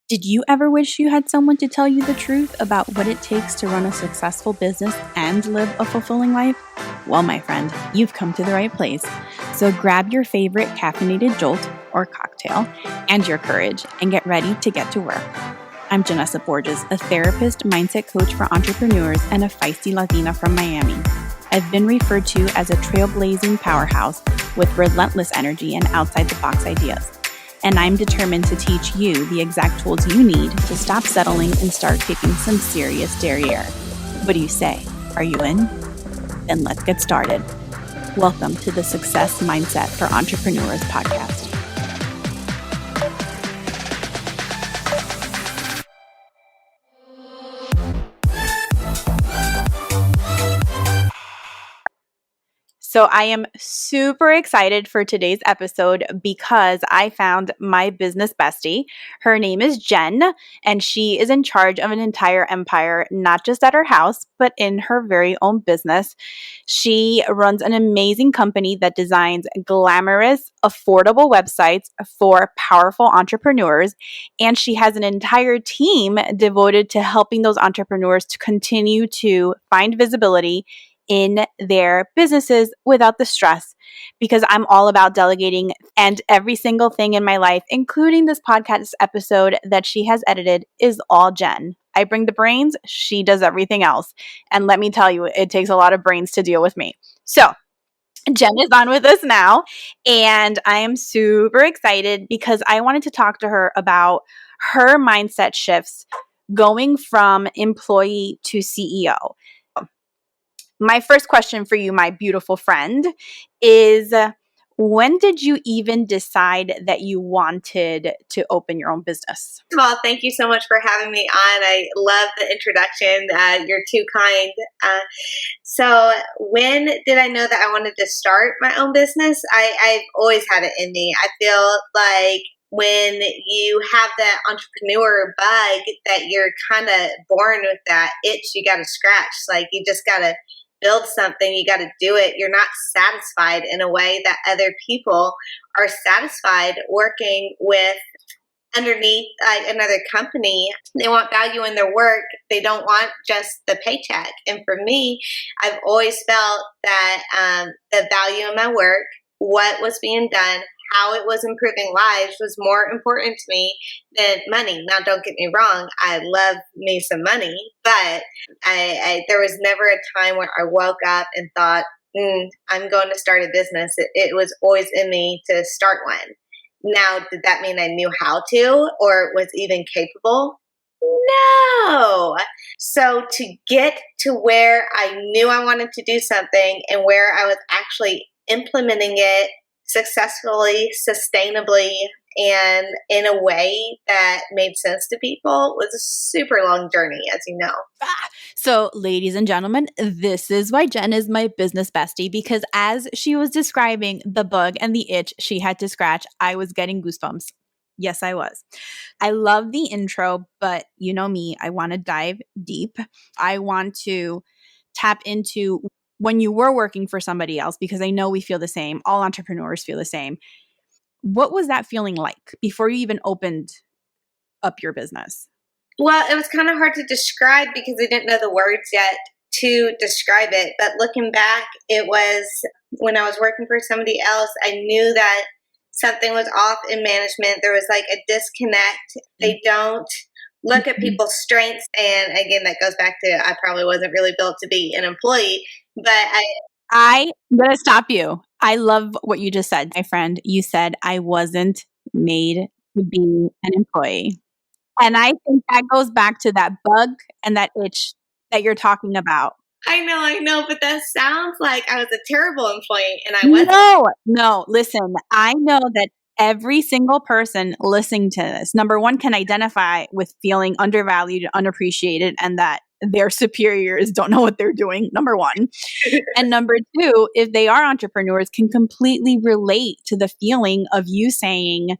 Did you ever wish you had someone to tell you the truth about what it takes to run a successful business and live a fulfilling life? Well, my friend, you've come to the right place. So grab your favorite caffeinated jolt or cocktail and your courage and get ready to get to work. I'm Janessa Borges, a therapist, mindset coach for entrepreneurs, and a feisty Latina from Miami. I've been referred to as a trailblazing powerhouse with relentless energy and outside-the-box ideas. And I'm determined to teach you the exact tools you need to stop settling and start kicking some serious derriere. What do you say? Are you in? Then let's get started. Welcome to the Success Mindset for Entrepreneurs podcast. So I am super excited for today's episode because I found my business bestie. Her name is Jen, and she is in charge of an entire empire, not just at her house, but in her very own business. She runs an amazing company that designs glamorous, affordable websites for powerful entrepreneurs, and she has an entire team devoted to helping those entrepreneurs to continue to find visibility in their businesses without the stress, because I'm all about delegating, and every single thing in my life, including this podcast episode that she has edited, is all Jen. I bring the brains, she does everything else. And let me tell you, it takes a lot of brains to deal with me. So Jen is on with us now, and I am super excited because I wanted to talk to her about her mindset shifts going from employee to CEO. My first question for you, my beautiful friend, is when did you even decide that you wanted to open your own business? Well, thank you so much for having me on. I love the introduction. You're too kind. So when did I know that I wanted to start my own business? I've always had it in me. I feel like when you have that entrepreneur bug, that you're kind of born with that itch you got to scratch. Like you just got to build something, you got to do it. You're not satisfied in a way that other people are satisfied working with underneath another company. They want value in their work. They don't want just the paycheck. And for me, I've always felt that the value in my work, what was being done, how it was improving lives was more important to me than money. Now, don't get me wrong. I love me some money, but there was never a time where I woke up and thought, I'm going to start a business. It was always in me to start one. Now, did that mean I knew how to or was even capable? No. So to get to where I knew I wanted to do something and where I was actually implementing it successfully, sustainably, and in a way that made sense to people was a super long journey, as you know. So, ladies and gentlemen, this is why Jen is my business bestie, because as she was describing the bug and the itch she had to scratch, I was getting goosebumps. Yes, I was. I love the intro, but you know me, I want to dive deep. I want to tap into when you were working for somebody else, because I know we feel the same. All entrepreneurs feel the same. What was that feeling like before you even opened up your business? Well, it was kind of hard to describe because I didn't know the words yet to describe it. But looking back, it was when I was working for somebody else, I knew that something was off in management. There was like a disconnect. They don't look at people's strengths. And again, that goes back to I probably wasn't really built to be an employee. But I'm going to stop you. I love what you just said, my friend. You said I wasn't made to be an employee. And I think that goes back to that bug and that itch that you're talking about. I know, but that sounds like I was a terrible employee and I wasn't. No, listen, I know that every single person listening to this, number one, can identify with feeling undervalued, unappreciated, and that their superiors don't know what they're doing, number one. And number two, if they are entrepreneurs, can completely relate to the feeling of you saying,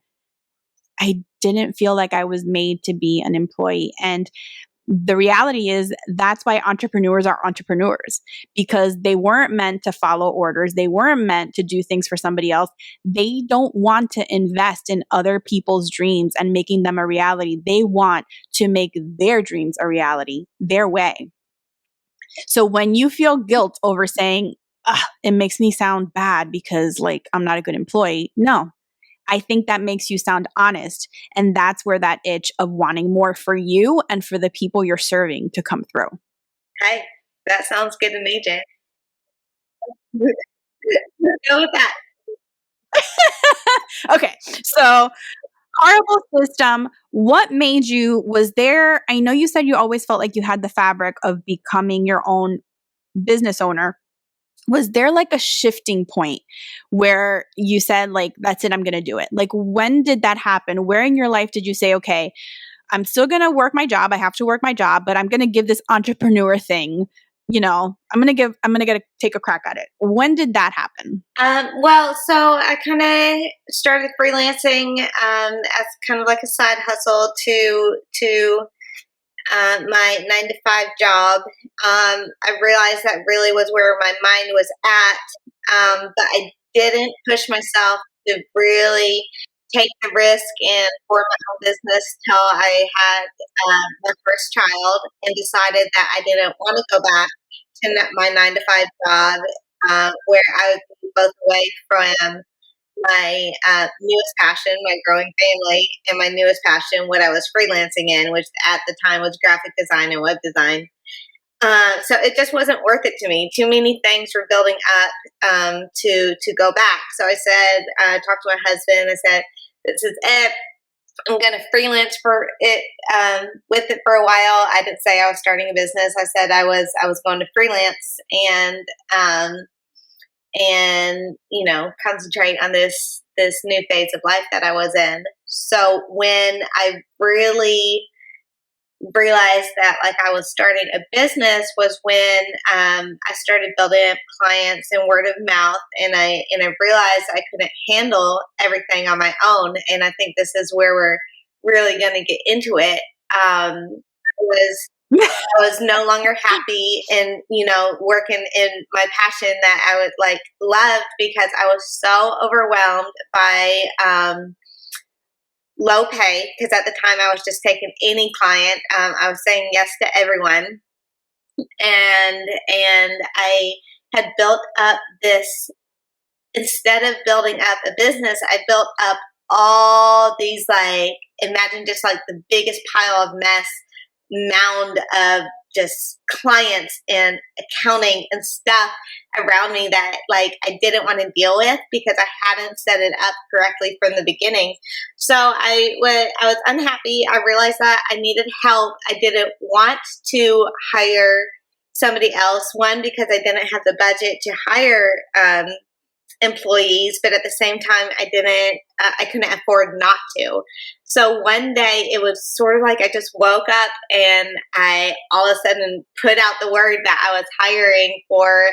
I didn't feel like I was made to be an employee. And the reality is that's why entrepreneurs are entrepreneurs, because they weren't meant to follow orders. They weren't meant to do things for somebody else. They don't want to invest in other people's dreams and making them a reality. They want to make their dreams a reality their way. So when you feel guilt over saying, it makes me sound bad because like I'm not a good employee. No, I think that makes you sound honest. And that's where that itch of wanting more for you and for the people you're serving to come through. Hey, that sounds good to me, Jen. Go with that. Okay. So, horrible system. What made you, was there, I know you said you always felt like you had the fabric of becoming your own business owner. Was there like a shifting point where you said, like, that's it, I'm going to do it? Like, when did that happen? Where in your life did you say, okay, I'm still going to work my job. I have to work my job, but I'm going to give this entrepreneur thing, I'm going to take a crack at it. When did that happen? Well, so I kind of started freelancing as kind of like a side hustle to my 9 to 5 job. I realized that really was where my mind was at, but I didn't push myself to really take the risk and form my own business till I had my first child and decided that I didn't want to go back to my 9 to 5 job, where I would be both away from my newest passion, my growing family, and my newest passion, what I was freelancing in, which at the time was graphic design and web design. So it just wasn't worth it to me. Too many things were building up to go back. So I said, I talked to my husband. I said, "This is it. I'm going to freelance for it with it for a while." I didn't say I was starting a business. I said I was going to freelance and concentrate on this new phase of life that I was in. So when I really realized that like I was starting a business was when I started building up clients and word of mouth, and I realized I couldn't handle everything on my own. And I think this is where we're really going to get into it. I was no longer happy in, working in my passion that I would like loved, because I was so overwhelmed by low pay. Because at the time I was just taking any client. I was saying yes to everyone, and I had built up this. Instead of building up a business, I built up all these, like, imagine just like the biggest pile of mess mound of just clients and accounting and stuff around me that like I didn't want to deal with because I hadn't set it up correctly from the beginning. So I was unhappy. I realized that I needed help. I didn't want to hire somebody else. One, because I didn't have the budget to hire employees, but at the same time I couldn't afford not to. So one day it was sort of like I just woke up and I all of a sudden put out the word that I was hiring for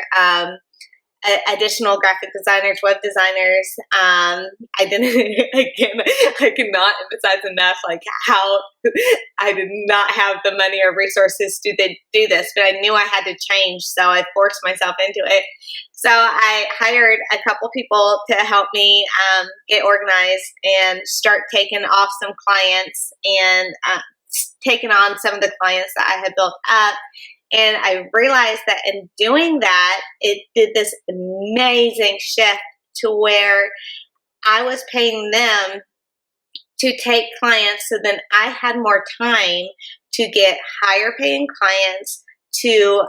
additional graphic designers, web designers. I didn't, again, I cannot emphasize enough like how I did not have the money or resources to do this, but I knew I had to change. So I forced myself into it. So I hired a couple people to help me get organized and start taking off some clients and taking on some of the clients that I had built up. And I realized that in doing that, it did this amazing shift to where I was paying them to take clients. So then I had more time to get higher paying clients, to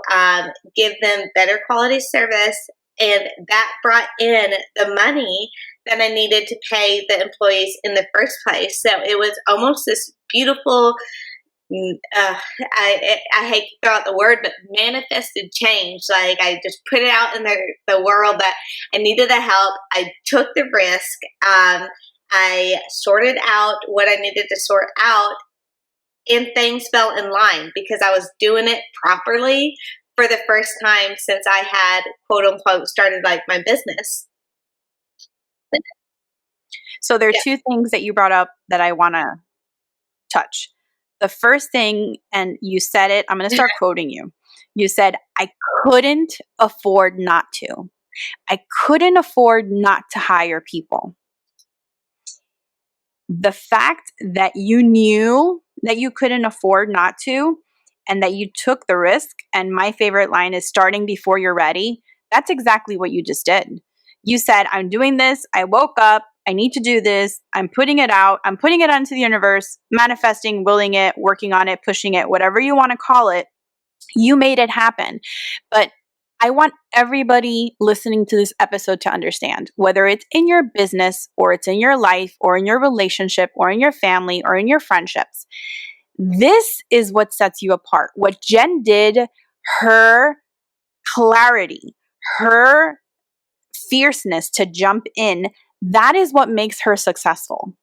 give them better quality service. And that brought in the money that I needed to pay the employees in the first place. So it was almost this beautiful, I hate to throw out the word, but manifested change. Like I just put it out in the world that I needed the help. I took the risk. I sorted out what I needed to sort out, and things fell in line because I was doing it properly for the first time since I had quote unquote started like my business. So there are two things that you brought up that I want to touch. the first thing, and you said it, I'm going to start quoting you. You said, I couldn't afford not to. I couldn't afford not to hire people. The fact that you knew that you couldn't afford not to and that you took the risk, and my favorite line is starting before you're ready, that's exactly what you just did. You said, I'm doing this. I woke up. I need to do this. I'm putting it out. I'm putting it onto the universe, manifesting, willing it, working on it, pushing it, whatever you want to call it. You made it happen. But I want everybody listening to this episode to understand, whether it's in your business or it's in your life or in your relationship or in your family or in your friendships, this is what sets you apart. What Jen did, her clarity, her fierceness to jump in, that is what makes her successful.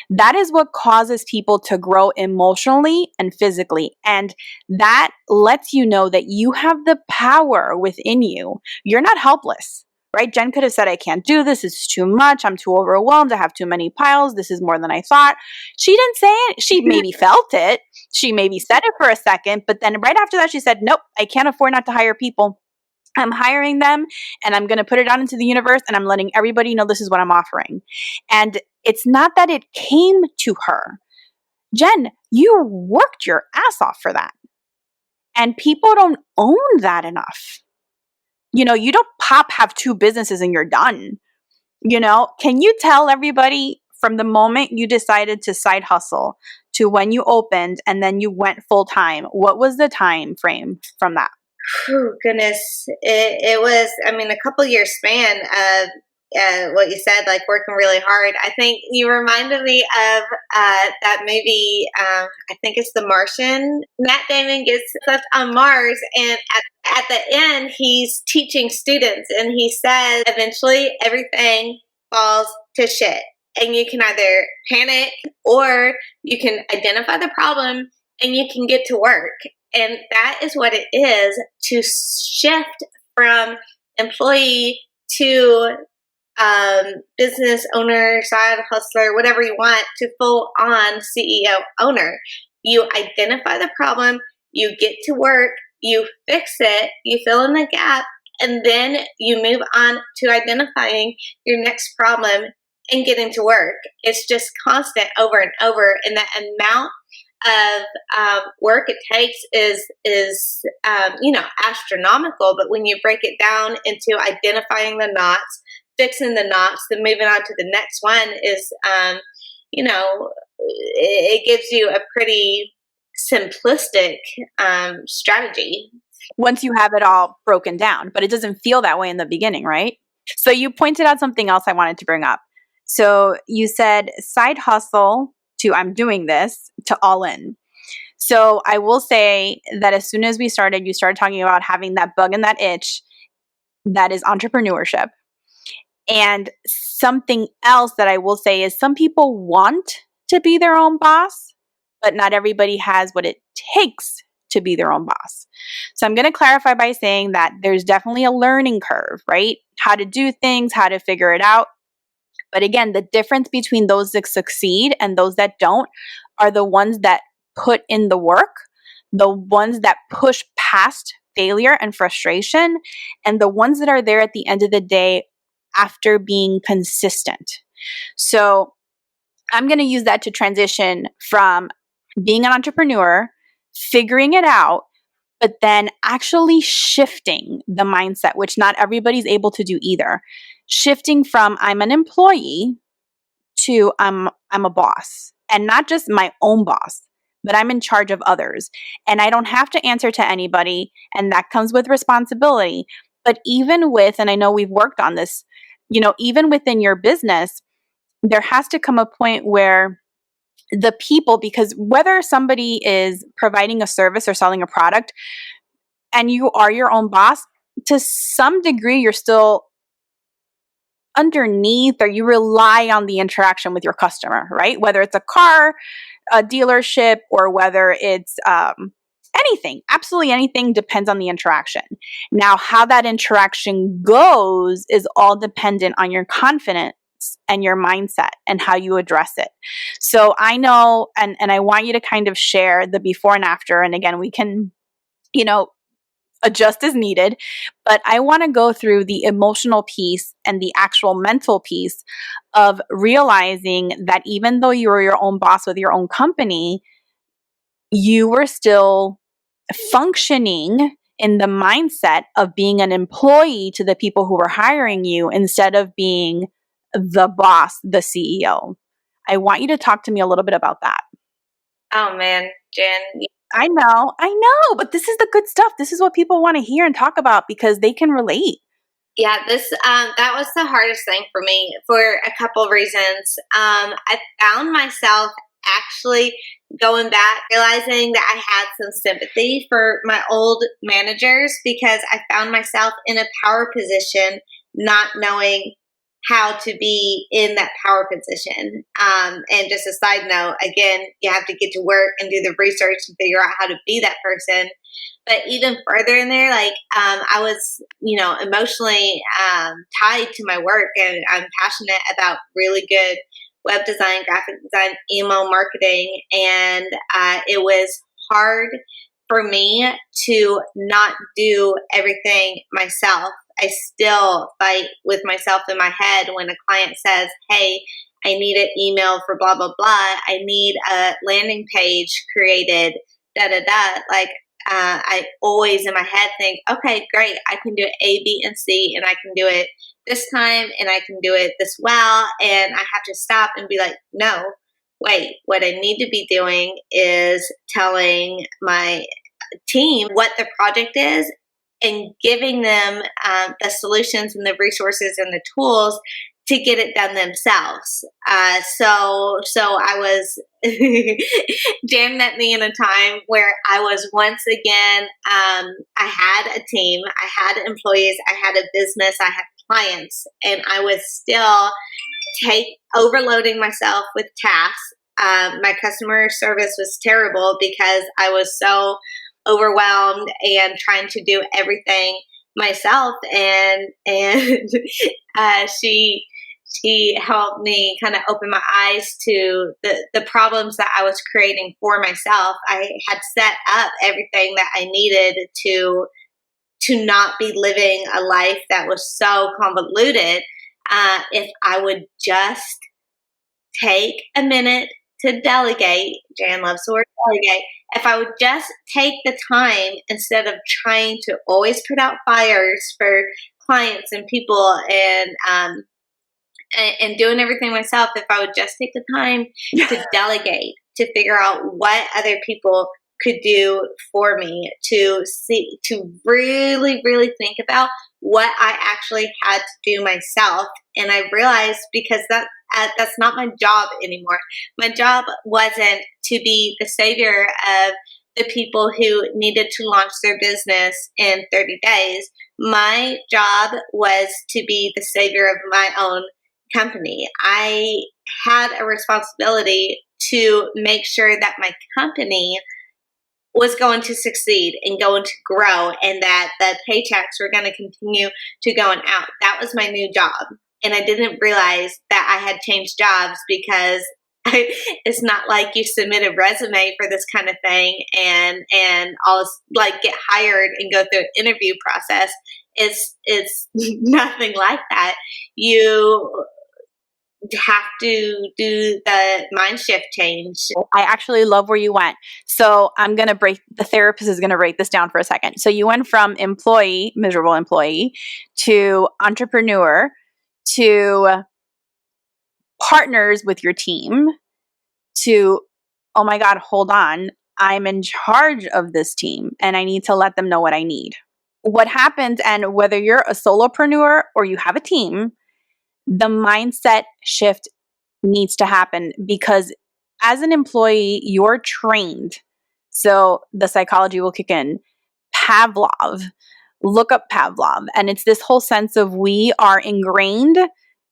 That is what causes people to grow emotionally and physically. And that lets you know that you have the power within you. You're not helpless, right? Jen could have said, I can't do this. It's too much. I'm too overwhelmed. I have too many piles. This is more than I thought. She didn't say it. She maybe felt it. She maybe said it for a second, but then right after that, she said, nope, I can't afford not to hire people. I'm hiring them and I'm going to put it out into the universe and I'm letting everybody know this is what I'm offering. And it's not that it came to her. Jen, you worked your ass off for that. And people don't own that enough. You know, you don't have two businesses and you're done. You know, can you tell everybody from the moment you decided to side hustle to when you opened and then you went full time, what was the time frame from that? Oh, goodness. It was, I mean, a couple year span of what you said, like working really hard. I think you reminded me of that movie. I think it's The Martian. Matt Damon gets left on Mars, and at the end, he's teaching students, and he says, eventually, everything falls to shit. And you can either panic or you can identify the problem and you can get to work. And that is what it is to shift from employee to business owner, side hustler, whatever you want, to full on CEO owner. You identify the problem, you get to work, you fix it, you fill in the gap, and then you move on to identifying your next problem and getting to work. It's just constant over and over, and that amount of work it takes is astronomical. But when you break it down into identifying the knots, fixing the knots, then moving on to the next one is it gives you a pretty simplistic strategy once you have it all broken down, but it doesn't feel that way in the beginning, right? So you pointed out something else I wanted to bring up. So you said side hustle to I'm doing this to all in. So I will say that as soon as we started, you started talking about having that bug and that itch that is entrepreneurship. And something else that I will say is some people want to be their own boss, but not everybody has what it takes to be their own boss. So I'm going to clarify by saying that there's definitely a learning curve, right? How to do things, how to figure it out. But again, the difference between those that succeed and those that don't are the ones that put in the work, the ones that push past failure and frustration, and the ones that are there at the end of the day after being consistent. So I'm going to use that to transition from being an entrepreneur, figuring it out, but then actually shifting the mindset, which not everybody's able to do either. Shifting from I'm an employee to I'm a boss, and not just my own boss, but I'm in charge of others. And I don't have to answer to anybody, and that comes with responsibility. But even with, and I know we've worked on this, even within your business, there has to come a point where the people, because whether somebody is providing a service or selling a product and you are your own boss, to some degree, you're still underneath or you rely on the interaction with your customer, right? Whether it's a car, a dealership, or whether it's anything, absolutely anything depends on the interaction. Now, how that interaction goes is all dependent on your confidence and your mindset and how you address it. So I know, and I want you to kind of share the before and after. And again, we can, adjust as needed, but I want to go through the emotional piece and the actual mental piece of realizing that even though you were your own boss with your own company, you were still functioning in the mindset of being an employee to the people who were hiring you instead of being the boss, the CEO. I want you to talk to me a little bit about that. Oh man, Jen. I know, but this is the good stuff. This is what people want to hear and talk about because they can relate. Yeah, this that was the hardest thing for me for a couple of reasons. I found myself actually going back, realizing that I had some sympathy for my old managers because I found myself in a power position, not knowing how to be in that power position. And just a side note, again, you have to get to work and do the research and figure out how to be that person. But even further in there, like I was, emotionally tied to my work, and I'm passionate about really good web design, graphic design, email marketing, and it was hard for me to not do everything myself. I still fight with myself in my head when a client says, "Hey, I need an email for blah blah blah. I need a landing page created." Da da da. Like I always in my head think, okay, great, I can do it A, B, and C, and I can do it this time, and I can do it this well, and I have to stop and be like, no, wait, what I need to be doing is telling my team what the project is and giving them the solutions and the resources and the tools to get it done themselves. So I was Jan met me in a time where I was once again, I had a team, I had employees, I had a business, I had clients, and I was still overloading myself with tasks. My customer service was terrible because I was so overwhelmed and trying to do everything myself. And she helped me kind of open my eyes to the problems that I was creating for myself. I had set up everything that I needed to not be living a life that was so convoluted. If I would just take a minute to delegate, Jan loves the word delegate. If I would just take the time instead of trying to always put out fires for clients and people and doing everything myself, if I would just take the time to delegate, to figure out what other people could do for me, to really, really think about what I actually had to do myself. And I realized because that's not my job anymore. My job wasn't to be the savior of the people who needed to launch their business in 30 days. My job was to be the savior of my own company. I had a responsibility to make sure that my company was going to succeed and going to grow, and that the paychecks were going to continue to going out. That was my new job. And I didn't realize that I had changed jobs because it's not like you submit a resume for this kind of thing and all like get hired and go through an interview process. It's nothing like that. You have to do the mind shift change. I actually love where you went. So the therapist is going to break this down for a second. So you went from miserable employee, to entrepreneur, to partners with your team, to, oh my God, hold on, I'm in charge of this team and I need to let them know what I need. What happens, and whether you're a solopreneur or you have a team, the mindset shift needs to happen because as an employee, you're trained. So the psychology will kick in. Pavlov, look up Pavlov. And it's this whole sense of we are ingrained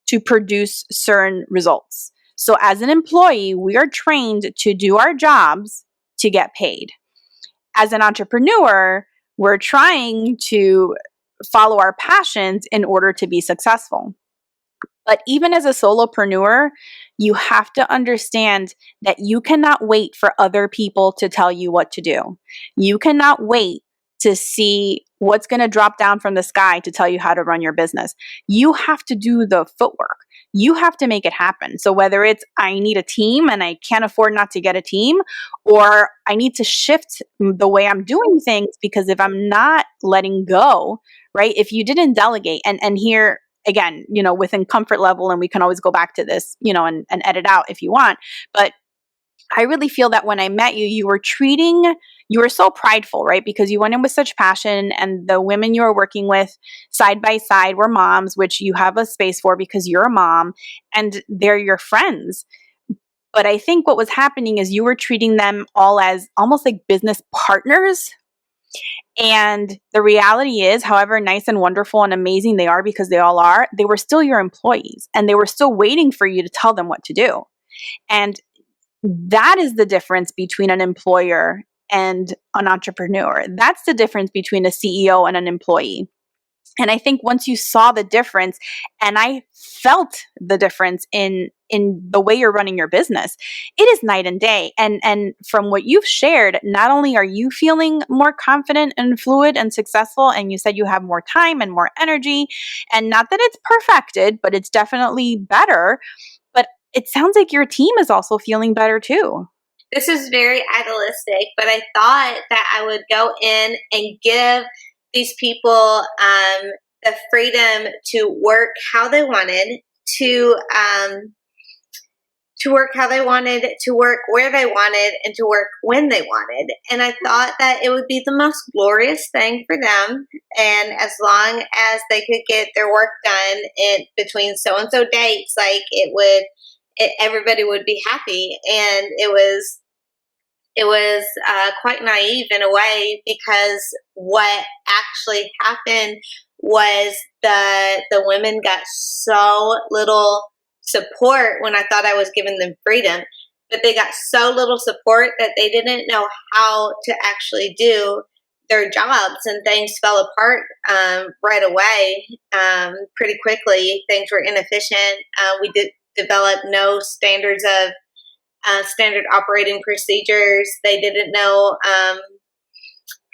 to produce certain results. So as an employee, we are trained to do our jobs to get paid. As an entrepreneur, we're trying to follow our passions in order to be successful. But even as a solopreneur, you have to understand that you cannot wait for other people to tell you what to do. You cannot wait to see what's going to drop down from the sky to tell you how to run your business. You have to do the footwork. You have to make it happen. So whether it's I need a team and I can't afford not to get a team, or I need to shift the way I'm doing things, because if I'm not letting go, right? If you didn't delegate, and here again, within comfort level, and we can always go back to this, and edit out if you want. But I really feel that when I met you, you were so prideful, right? Because you went in with such passion, and the women you were working with side by side were moms, which you have a space for because you're a mom and they're your friends. But I think what was happening is you were treating them all as almost like business partners. And the reality is, however nice and wonderful and amazing they are, because they all are, they were still your employees and they were still waiting for you to tell them what to do. And that is the difference between an employer and an entrepreneur. That's the difference between a CEO and an employee. And I think once you saw the difference, and I felt the difference in the way you're running your business, it is night and day. And from what you've shared, not only are you feeling more confident and fluid and successful, and you said you have more time and more energy, and not that it's perfected, but it's definitely better. But it sounds like your team is also feeling better too. This is very idealistic, but I thought that I would go in and give these people the freedom to work how they wanted, to work how they wanted, to work where they wanted, and to work when they wanted. And I thought that it would be the most glorious thing for them. And as long as they could get their work done in between so and so dates, like everybody would be happy. And it was quite naive in a way, because what actually happened was the women got so little support when I thought I was giving them freedom, but they got so little support that they didn't know how to actually do their jobs, and things fell apart right away. Pretty quickly, things were inefficient. We did develop no standard operating procedures. They didn't know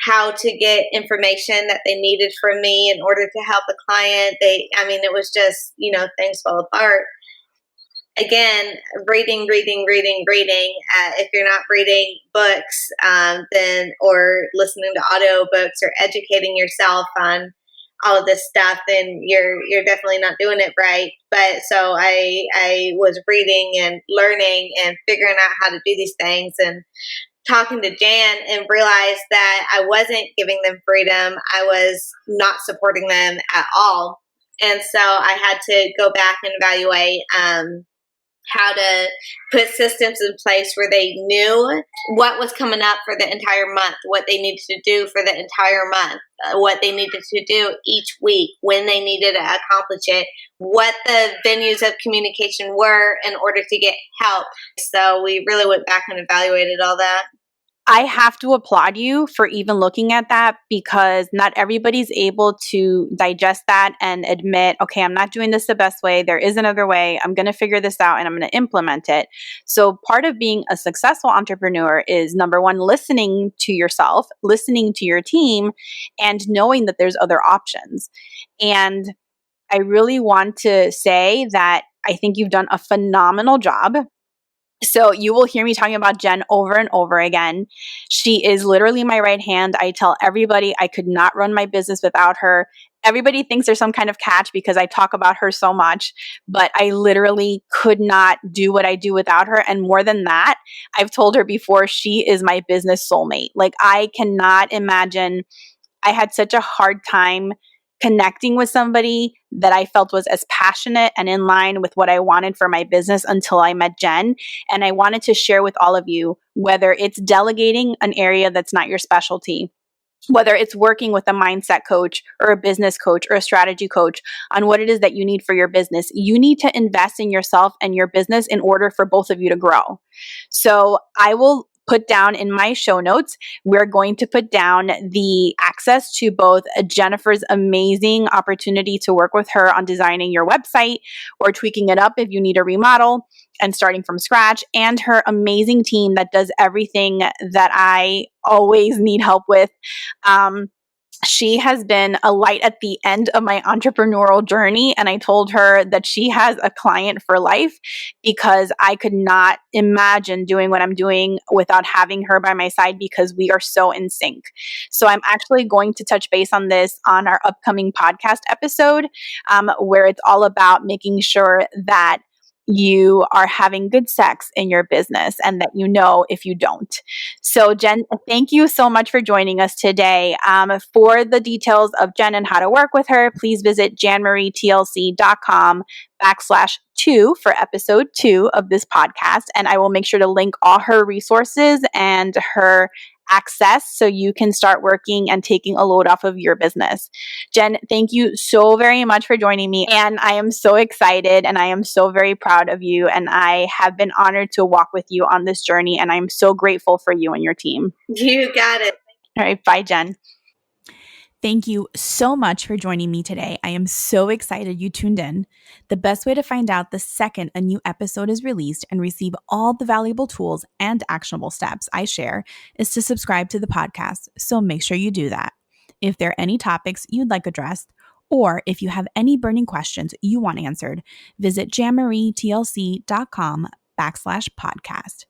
how to get information that they needed from me in order to help a client. It was just, things fell apart. Again, reading. If you're not reading books, then, or listening to audio books or educating yourself on all of this stuff, then you're definitely not doing it right. But so I was reading and learning and figuring out how to do these things, and talking to Jan, and realized that I wasn't giving them freedom. I was not supporting them at all. And so I had to go back and evaluate how to put systems in place where they knew what was coming up for the entire month, what they needed to do for the entire month, what they needed to do each week, when they needed to accomplish it, what the venues of communication were in order to get help. So we really went back and evaluated all that. I have to applaud you for even looking at that, because not everybody's able to digest that and admit, okay, I'm not doing this the best way. There is another way. I'm going to figure this out and I'm going to implement it. So part of being a successful entrepreneur is, number one, listening to yourself, listening to your team, and knowing that there's other options. And I really want to say that I think you've done a phenomenal job. So you will hear me talking about Jen over and over again. She is literally my right hand. I tell everybody I could not run my business without her. Everybody thinks there's some kind of catch because I talk about her so much, but I literally could not do what I do without her. And more than that, I've told her before, she is my business soulmate. Like, I cannot imagine. I had such a hard time connecting with somebody that I felt was as passionate and in line with what I wanted for my business until I met Jen. And I wanted to share with all of you, whether it's delegating an area that's not your specialty, whether it's working with a mindset coach or a business coach or a strategy coach on what it is that you need for your business, you need to invest in yourself and your business in order for both of you to grow. So I will put down in my show notes. We're going to put down the access to both Jennifer's amazing opportunity to work with her on designing your website or tweaking it up if you need a remodel and starting from scratch, and her amazing team that does everything that I always need help with. She has been a light at the end of my entrepreneurial journey. And I told her that she has a client for life because I could not imagine doing what I'm doing without having her by my side because we are so in sync. So I'm actually going to touch base on this on our upcoming podcast episode, where it's all about making sure that you are having good sex in your business and that you know if you don't. So, Jen, thank you so much for joining us today. For the details of Jen and how to work with her, please visit janmarietlc.com/2 for episode 2 of this podcast. And I will make sure to link all her resources and her access so you can start working and taking a load off of your business. Jen, thank you so very much for joining me. And I am so excited and I am so very proud of you. And I have been honored to walk with you on this journey. And I'm so grateful for you and your team. You got it. All right. Bye, Jen. Thank you so much for joining me today. I am so excited you tuned in. The best way to find out the second a new episode is released and receive all the valuable tools and actionable steps I share is to subscribe to the podcast. So make sure you do that. If there are any topics you'd like addressed, or if you have any burning questions you want answered, visit janmarietlc.com/podcast.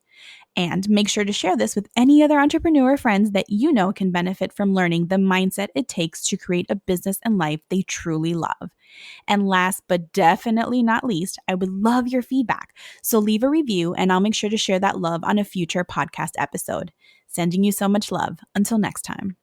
And make sure to share this with any other entrepreneur friends that you know can benefit from learning the mindset it takes to create a business and life they truly love. And last but definitely not least, I would love your feedback. So leave a review and I'll make sure to share that love on a future podcast episode. Sending you so much love. Until next time.